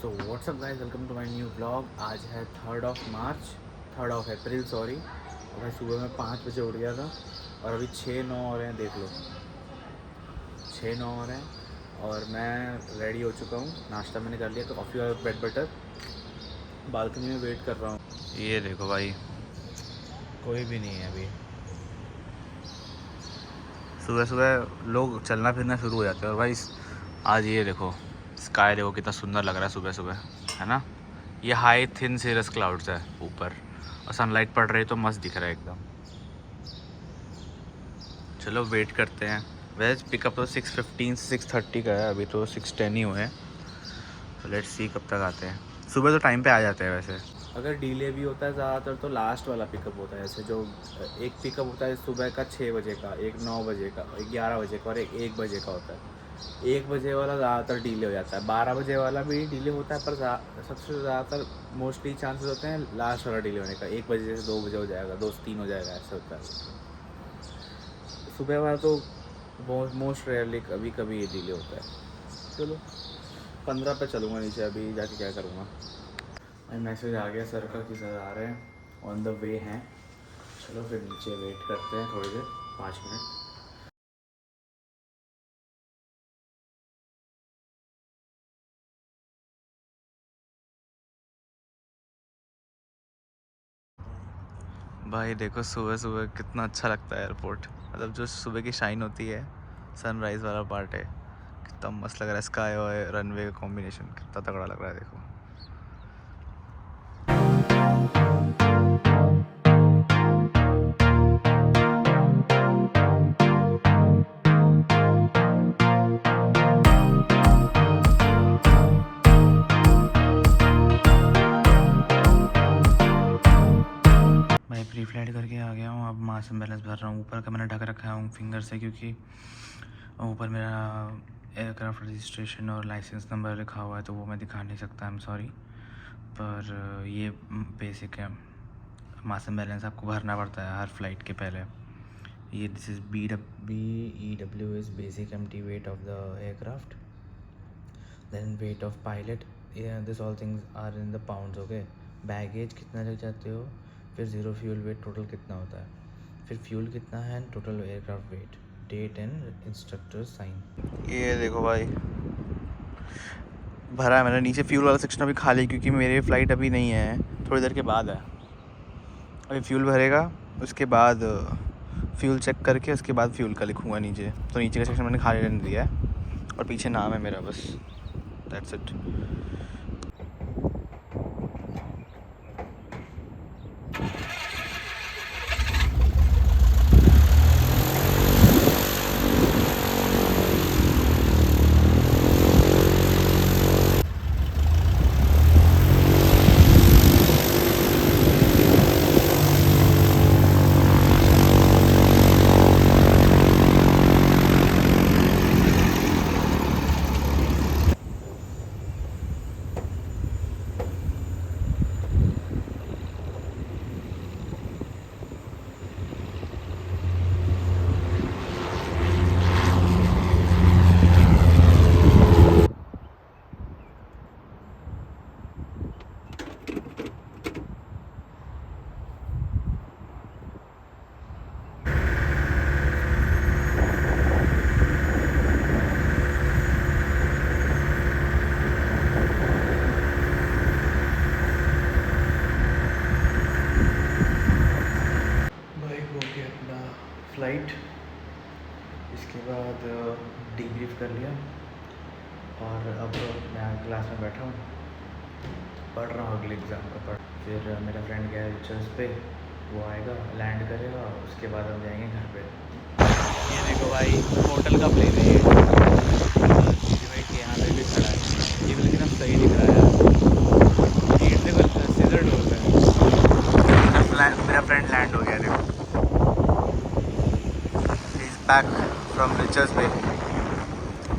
So what's up guys, welcome to my new blog. आज है 3rd अप्रैल sorry. और मैं सुबह में 5 बजे उठ गया था और अभी 6-9 हो रहे हैं, देख लो 6-9 हो रहे हैं और मैं रेडी हो चुका हूँ। नाश्ता मैंने कर लिया, कॉफ़ी और ब्रेड बटर। बालकनी में वेट कर रहा हूँ। ये देखो भाई, कोई भी नहीं है अभी। सुबह सुबह लोग चलना फिरना शुरू हो जाते हैं और भाई आज ये देखो स्काई, देखो कितना सुंदर लग रहा है सुबह सुबह, है ना। ये हाई थिन सीरस क्लाउड्स है ऊपर और सनलाइट पड़ रही है तो मस्त दिख रहा है एकदम। चलो वेट करते हैं। वैसे पिकअप तो 6:15 से 6:30 का है, अभी तो 6:10 ही हुए हैं। तो लेट्स सी कब तक आते हैं। सुबह तो टाइम पे आ जाते हैं वैसे। अगर डिले भी होता है ज़्यादातर तो लास्ट वाला पिकअप होता है। जैसे जो एक पिकअप होता है सुबह का 6 बजे का, एक 9 बजे का, एक 11 बजे का और एक 1 बजे का होता है। 1 बजे वाला ज़्यादातर डिले हो जाता है, 12 बजे वाला भी डिले होता है, पर सबसे ज़्यादातर मोस्टली चांसेस होते हैं लास्ट वाला डिले होने का। 1 बजे से 2 बजे हो जाएगा, 2 से 3 हो जाएगा, ऐसा होता है। सुबह वाला तो मोस्ट रेयरली कभी कभी ये डिले होता है। चलो 15 पे चलूँगा नीचे, अभी जाके क्या करूँगा। मैसेज आ गया सर का कि सर आ रहे हैं, ऑन द वे हैं। चलो फिर नीचे वेट करते हैं थोड़ी देर, 5 मिनट। भाई देखो सुबह सुबह कितना अच्छा लगता है एयरपोर्ट। मतलब जो सुबह की शाइन होती है, सनराइज़ वाला पार्ट है, कितना मस्त लग रहा है। स्काई और रनवे का कॉम्बिनेशन कितना तगड़ा लग रहा है, देखो। मैं प्री फ्लाइट करके आ गया हूँ, अब मास बैलेंस भर रहा हूँ। ऊपर का मैंने ढक रखा हूँ फिंगर से, क्योंकि ऊपर मेरा एयरक्राफ्ट रजिस्ट्रेशन और लाइसेंस नंबर लिखा हुआ है तो वो मैं दिखा नहीं सकता, आई एम सॉरी। पर ये बेसिक है, मास बैलेंस आपको भरना पड़ता है हर फ्लाइट के पहले। ये this is BEW is basic empty weight of the aircraft, then weight of pilot, this all things are in the pounds. Okay, baggage कितना ले जाते हो, फिर ज़ीरो फ्यूल वेट टोटल कितना होता है, फिर फ्यूल कितना है, total aircraft weight, date and instructor sign. ये देखो भाई, भरा है मैंने। नीचे फ्यूल वाला सेक्शन अभी खाली, क्योंकि मेरी फ़्लाइट अभी नहीं है, थोड़ी देर के बाद है। अभी फ्यूल भरेगा, उसके बाद फ्यूल चेक करके उसके बाद फ्यूल का लिखूँगा नीचे। तो नीचे का सेक्शन मैंने खाली रहने दिया है और पीछे नाम है मेरा, बस दैट्स इट। फ्लाइट, इसके बाद डीब्रीफ कर लिया और अब मैं क्लास में बैठा हूँ, पढ़ रहा हूँ अगले एग्ज़ाम का। फिर मेरा फ्रेंड गया है रिचर्स पे, वो आएगा, लैंड करेगा, उसके बाद हम जाएंगे घर पे। ये देखो भाई, होटल का प्लेन है ये, यहाँ पे भी खड़ा है। ये भी लेकिन अब सही दिख रहा है यार। सीट देखो, सीजर डोर है। मेरा फ्रेंड लैंड हो गया, देखो बैक फ्रॉम रिचर्स पे।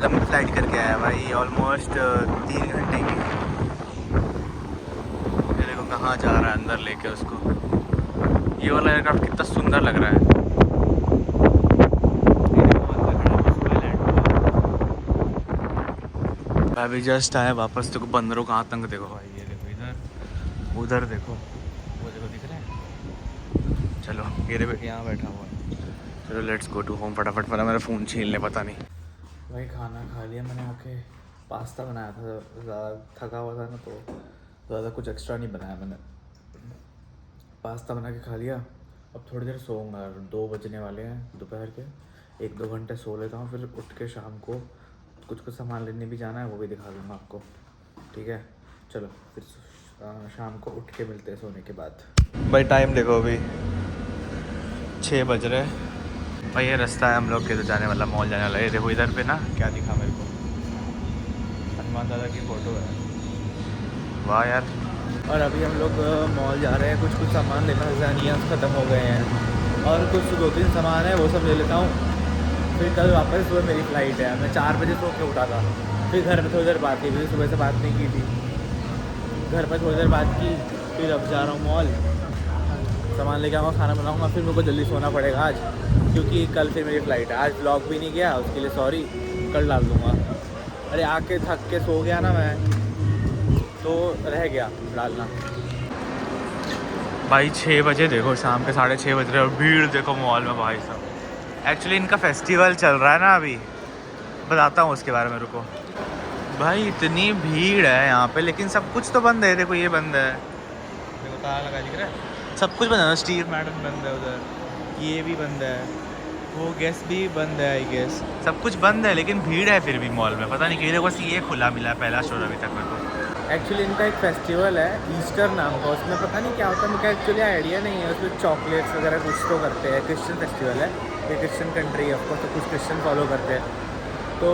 लंबी फ्लाइट करके आया भाई, ऑलमोस्ट 3 घंटे की। ये देखो कहाँ जा रहा है अंदर लेके उसको। ये वाला एयरक्राफ्ट कितना सुंदर लग रहा है। अभी जस्ट आया वापस। देखो बंदरों का आतंक देखो भाई, ये देखो इधर उधर देखो, वो देखो दिख रहे हैं। चलो ये देखो यहाँ बैठा हुआ है। चलो लेट्स गो टू होम फटाफट, वाला मेरा फ़ोन छीन ले पता नहीं। भाई खाना खा लिया मैंने आके, पास्ता बनाया था, ज़्यादा थका हुआ था ना तो ज़्यादा कुछ एक्स्ट्रा नहीं बनाया मैंने, पास्ता बना के खा लिया। अब थोड़ी देर सोऊंगा, 2 बजने वाले हैं दोपहर के, 1-2 घंटे सो लेता हूँ, फिर उठ के शाम को कुछ सामान लेने भी जाना है, वो भी दिखा दूँगा आपको, ठीक है। चलो फिर शाम को उठ के मिलते हैं सोने के बाद। भाई टाइम देखो अभी 6 बज रहे भाई। ये रास्ता है हम लोग के तो जाने वाला, मॉल जाने वाला। ये देखो इधर पे ना क्या दिखा मेरे को, हनुमान दादा की फ़ोटो है, वाह यार। और अभी हम लोग मॉल जा रहे हैं, कुछ सामान लेना, ज़ानियाँ ख़त्म हो गए हैं और कुछ 2-3 सामान है वो सब ले लेता हूँ। फिर कल वापस सुबह मेरी फ़्लाइट है, मैं 4 बजे सो के उठा था। फिर घर में थोड़ी देर बात की, फिर सुबह से बात नहीं की थी, घर पर थोड़ी देर बात की। फिर अब जा रहा हूँ मॉल, सामान लेके आऊँगा, खाना बनाऊँगा, फिर मेरे को जल्दी सोना पड़ेगा आज, क्योंकि कल फिर मेरी फ़्लाइट है। आज व्लॉग भी नहीं किया, उसके लिए सॉरी, कल डाल दूँगा। अरे आके थक के सो गया ना मैं, तो रह गया डालना। भाई 6 बजे देखो, शाम के 6:30 बज रहे, और भीड़ देखो मॉल में भाई साहब। एक्चुअली इनका फेस्टिवल चल रहा है ना अभी, बताता हूँ उसके बारे में, रुको। भाई इतनी भीड़ है यहाँ पे, लेकिन सब कुछ तो बंद है। देखो ये बंद है, देखो ताला लगा दिख रहा है, सब कुछ बंद है। स्ट्रीट मैडम बंद है उधर, ये भी बंद है, वो गैस भी बंद है, आई गेस सब कुछ बंद है, लेकिन भीड़ है फिर भी मॉल में। पता नहीं क्यों, देखो बस ये खुला मिला है, पहला स्टोर अभी तक मेरे को। एक्चुअली इनका एक फेस्टिवल है ईस्टर नाम का, उसमें पता नहीं क्या होता है, मुझे एक्चुअली आइडिया नहीं है। उसमें चॉकलेट्स वगैरह कुछ तो करते हैं, क्रिश्चियन फेस्टिवल है, ये क्रिश्चियन कंट्री है ऑफकोर्स, तो कुछ क्रिश्चियन फॉलो करते हैं, तो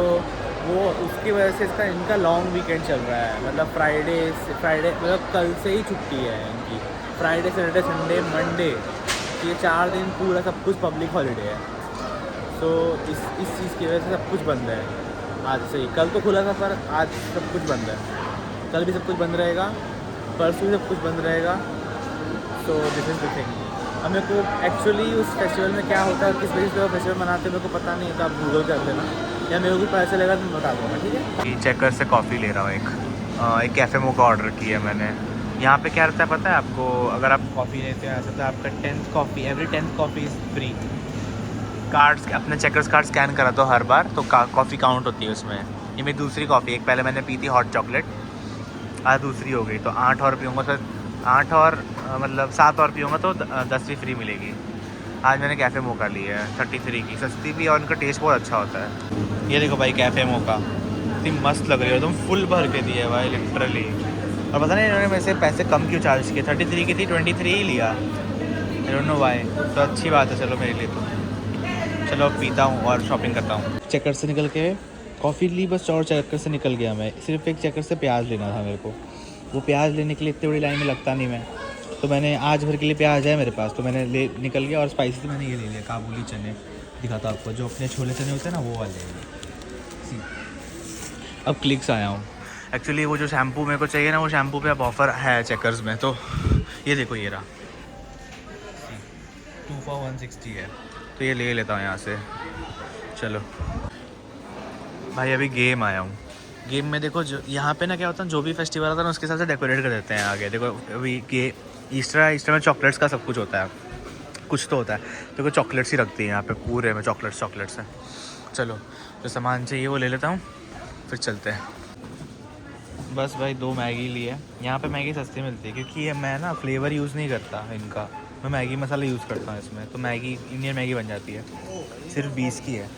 वो उसकी वजह से इसका इनका लॉन्ग वीकेंड चल रहा है। मतलब फ्राइडे मतलब कल से ही छुट्टी है इनकी, फ्राइडे सैटरडे संडे मंडे, ये 4 दिन पूरा सब कुछ पब्लिक हॉलीडे है। तो इस चीज़ की वजह से सब कुछ बंद है आज से ही। कल तो खुला था पर आज सब कुछ बंद है, कल भी सब कुछ बंद रहेगा, परसों भी सब कुछ बंद रहेगा। So this is the thing. अब मेरे को एक्चुअली उस फेस्टिवल में क्या होता है, किस वजह से वो फेस्टिवल मनाते हैं, मेरे को पता नहीं था। आप गूगल कर लेना, या मेरे को भी पता चलेगा तो मैं बता दूँगा, ठीक है। चेकर से कॉफ़ी ले रहा हूँ, एक कैफ़े मोका ऑर्डर किया है मैंने। यहाँ पे क्या रहता है पता है आपको, अगर आप कॉफ़ी लेते हैं ऐसा, तो आपका 10th coffee, every 10th coffee is free. Cards, अपने चेकर्स कार्ड स्कैन करा तो हर बार तो कॉफ़ी काउंट होती है उसमें। ये मेरी दूसरी कॉफ़ी, एक पहले मैंने पी थी हॉट चॉकलेट, आज दूसरी हो गई, तो 8 और पीऊँगा तो 8 और मतलब 7 और पीऊँगा तो 10वीं फ्री मिलेगी। आज मैंने कैफ़े मोका ली है 33 की, सस्ती भी, और उनका टेस्ट बहुत अच्छा होता है। ये देखो भाई कैफ़े मोका, इतनी मस्त लग रही है, तुम फुल भर के दिए भाई लिटरली। और पता नहीं इन्होंने मेरे से पैसे कम क्यों चार्ज किए, 33 की थी, 23 ही लिया, आई डोंट नो व्हाई। तो अच्छी बात है, चलो मेरे लिए तो। चलो अब पीता हूँ और शॉपिंग करता हूँ। चेकर से निकल के कॉफ़ी ली बस, और चेकर से निकल गया मैं। सिर्फ एक चेकर से प्याज लेना था मेरे को, वो प्याज लेने के लिए इतनी बड़ी लाइन में लगता नहीं मैं, तो मैंने आज भर के लिए प्याज है मेरे पास, तो मैंने निकल गया। और स्पाइसी मैंने ये ले लिया, काबुली चने दिखाता आपको, जो अपने छोले चने होते हैं ना, वो वाले। अब क्लिक्स आया हूँ। एक्चुअली वो जो शैम्पू मेरे को चाहिए ना, वो शैम्पू पे अब ऑफ़र है चेकर्स में, तो ये देखो ये रहा 2 for 160 है, तो ये ले लेता हूँ यहाँ से। चलो भाई अभी गेम आया हूँ। गेम में देखो, जो यहाँ पे ना क्या होता है, जो भी फेस्टिवल आता है ना उसके हिसाब से डेकोरेट कर देते हैं आगे। देखो अभी ये ईस्टर में चॉकलेट्स का सब कुछ होता है, कुछ तो होता है, देखो चॉकलेट्स ही रखती है यहाँ पे, पूरे में चॉकलेट्स हैं। चलो जो सामान चाहिए वो ले लेता हूँ, फिर चलते हैं। बस भाई 2 मैगी ली है। यहाँ पे मैगी सस्ती मिलती है, क्योंकि ये मैं ना फ्लेवर यूज़ नहीं करता इनका, मैं मैगी मसाला यूज़ करता हूँ इसमें, तो मैगी इंडियन मैगी बन जाती है। सिर्फ 20 की है,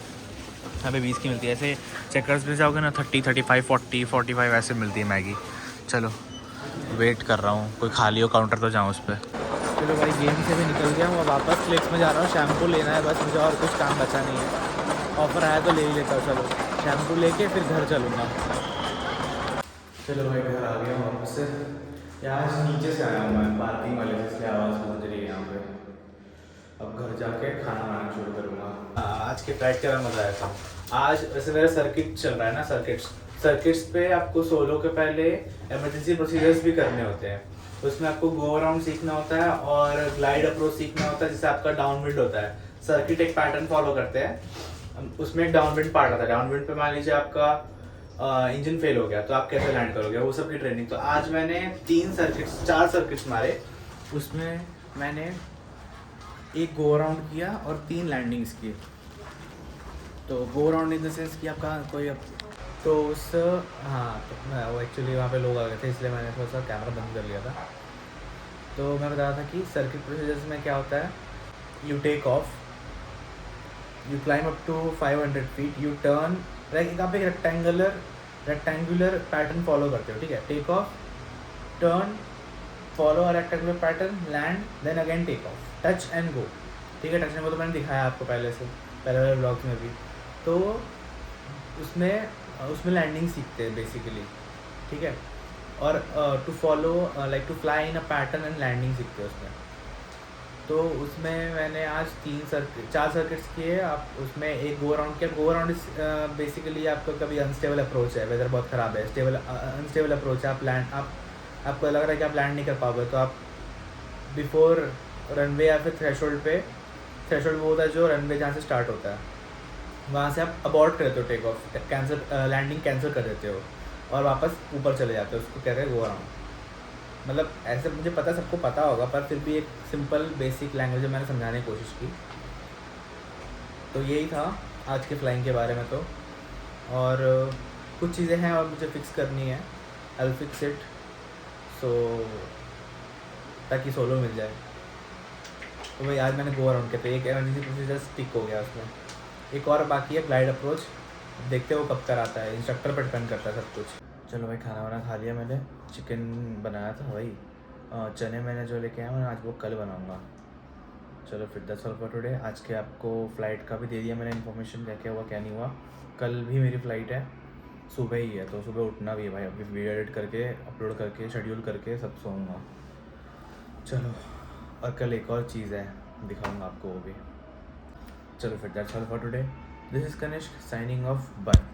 यहाँ पे 20 की मिलती है। ऐसे चेकर्स पे जाओगे ना 30, 35, 40, 45 ऐसे मिलती है मैगी। चलो वेट कर रहा हूँ, कोई खाली हो काउंटर तो जाऊँ उस पर। चलो भाई गेम से भी निकल गया हूँ, वापस फ्लेक्स में जा रहा हूँ। शैम्पू लेना है बस मुझे, और कुछ काम बचा नहीं है। ऑफ़र आया तो ले ही लेता हूँ। चलो शैम्पू लेके फिर घर चलूँगा। चलो भाई घर आ गया हूँ वापस से। यहाँ नीचे से आया हूँ मैं, पार्किंग वाले से, इसलिए आवाज़ गूंज रही है यहाँ पे। अब घर जाके खाना बनाना शुरू करूँगा। आज के फ्लाइट का मज़ा आया था। आज वैसे मेरा सर्किट चल रहा है ना, सर्किट्स पे आपको सोलो के पहले इमरजेंसी प्रोसीजर्स भी करने होते हैं। तो उसमें आपको गो अराउंड सीखना होता है और ग्लाइड अप्रोच सीखना होता है, जिससे आपका डाउनविंड होता है। सर्किट एक पैटर्न फॉलो करते हैं, उसमें एक डाउनविंड पार्ट आता है। डाउनविंड पे मान लीजिए आपका इंजन फेल हो गया तो आप कैसे लैंड करोगे, वो सब की ट्रेनिंग। तो आज मैंने 4 सर्किट्स मारे, उसमें मैंने एक गो अराउंड किया और 3 लैंडिंग्स की। तो go around in the sense कि आपका कोई तो उस हाँ, तो मैं वो एक्चुअली वहाँ पे लोग आ गए थे इसलिए मैंने थोड़ा सा कैमरा बंद कर लिया था। तो मैं बता रहा था कि सर्किट प्रोसीजर्स में क्या होता है, you take off, you climb up to 500 feet, you turn, like आप एक रेक्टेंगुलर पैटर्न फॉलो करते हो, ठीक है। Take off, turn, follow a rectangular pattern, land, then again take off, touch and go, ठीक है। टच एंड गो तो मैंने दिखाया आपको पहले वाले ब्लॉग्स में भी। तो उसमें लैंडिंग सीखते हैं बेसिकली, ठीक है। और to follow like to fly in a pattern and landing सीखते हैं उसमें। तो उसमें मैंने आज 4 सर्किट्स किए। आप उसमें एक गो अराउंड किया। गो अराउंड बेसिकली आपका कभी अनस्टेबल अप्रोच है, वेदर बहुत ख़राब है, अनस्टेबल अप्रोच है, आपको लग रहा है कि आप लैंड नहीं कर पाओगे, तो आप बिफोर रनवे या फिर थ्रेशोल्ड वो होता है जो रनवे जहाँ से स्टार्ट होता है, वहाँ से आप अबॉर्ट कर देते हो, टेक ऑफ लैंडिंग कैंसिल कर देते हो और वापस ऊपर चले जाते हो। उसको कहते हैं गो अराउंड। मतलब ऐसे मुझे पता, सबको पता होगा, पर फिर भी एक सिंपल बेसिक लैंग्वेज में मैंने समझाने की कोशिश की। तो यही था आज के फ्लाइंग के बारे में। तो और कुछ चीज़ें हैं और मुझे फिक्स करनी है, आई विल फिक्स इट, सो ताकि सोलो मिल जाए। तो भाई आज मैंने गो अराउंड किया, तो एक इमरजेंसी प्रोसीजर टिक हो गया उसमें। एक और बाकी है ग्लाइड अप्रोच, देखते हो कब कराता है, इंस्ट्रक्टर पर डिपेंड करता है सब कुछ। चलो भाई, खाना वाना खा लिया मैंने, चिकन बनाया था भाई, चने मैंने जो लेके आया मैं आज वो कल बनाऊंगा। चलो फिर दैट्स ऑल फॉर टुडे। आज के आपको फ़्लाइट का भी दे दिया मैंने इन्फॉर्मेशन, क्या क्या हुआ क्या नहीं हुआ। कल भी मेरी फ़्लाइट है, सुबह ही है, तो सुबह उठना भी है भाई। अभी वीडियो एडिट करके अपलोड करके शेड्यूल करके सब सोऊंगा। चलो, और कल एक और चीज़ है, दिखाऊंगा आपको वो भी। चलो फिर that's all for today. This is Kanishk signing off, bye.